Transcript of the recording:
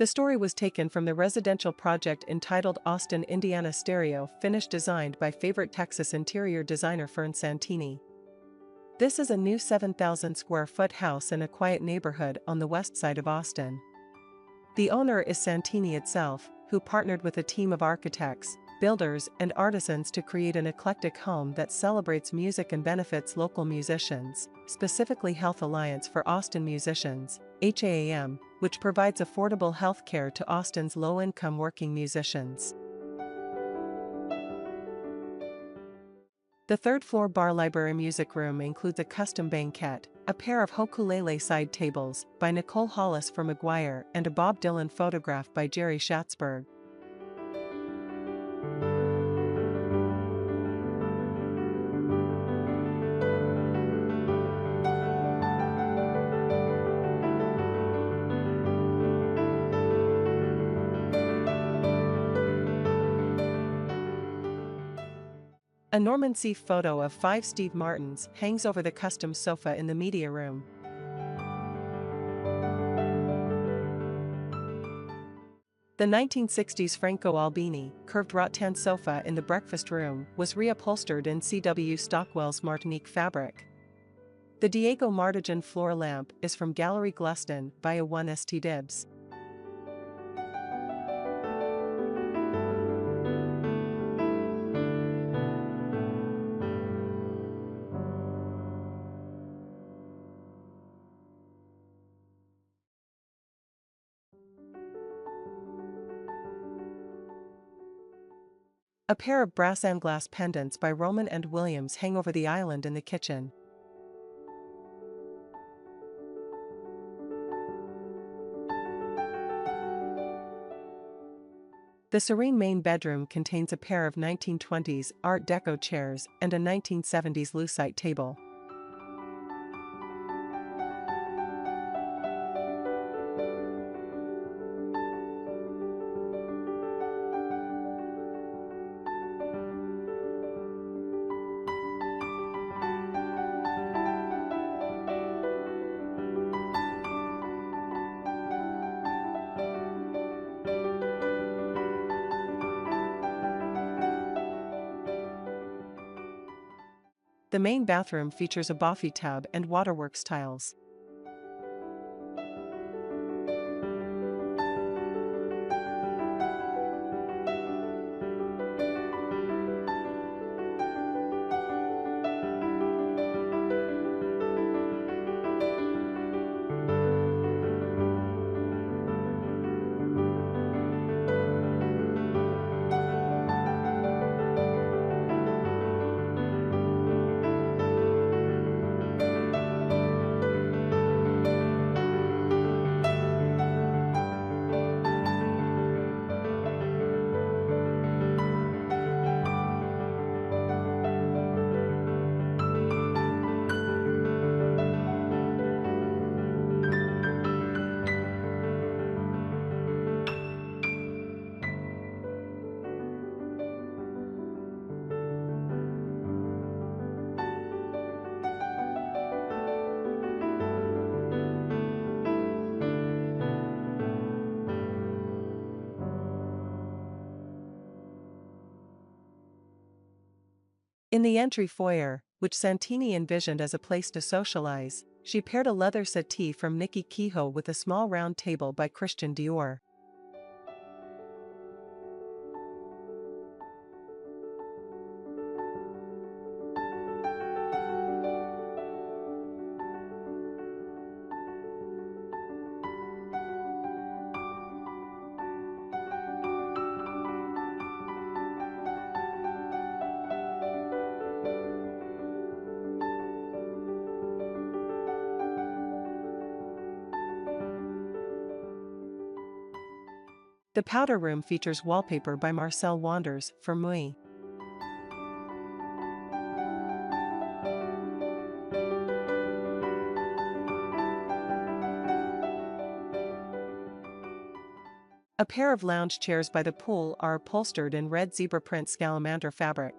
The story was taken from the residential project entitled Austin, Indiana Stereo, finished designed by favorite Texas interior designer Fern Santini. This is a new 7,000 square foot house in a quiet neighborhood on the west side of Austin. The owner is Santini itself, who partnered with a team of architects, builders, and artisans to create an eclectic home that celebrates music and benefits local musicians, specifically Health Alliance for Austin Musicians, HAAM, which provides affordable health care to Austin's low-income working musicians. The third-floor bar-library music room includes a custom banquette, a pair of ukulele side tables by Nicole Hollis for McGuire, and a Bob Dylan photograph by Jerry Schatzberg. A Norman Seeff photo of 5 Steve Martins hangs over the custom sofa in the media room. The 1960s Franco Albini curved rattan sofa in the breakfast room was reupholstered in C.W. Stockwell's Martinique fabric. The Diego Martigan floor lamp is from Gallery Gluston via 1 St. Dibs. A pair of brass and glass pendants by Roman and Williams hang over the island in the kitchen. The serene main bedroom contains a pair of 1920s Art Deco chairs and a 1970s lucite table. The main bathroom features a Boffy tub and waterworks tiles. In the entry foyer, which Santini envisioned as a place to socialize, she paired a leather settee from NICKEY KEHOE with a small round table by Christian Dior. The powder room features wallpaper by Marcel Wanders for Mui. A pair of lounge chairs by the pool are upholstered in red zebra print salamander fabric.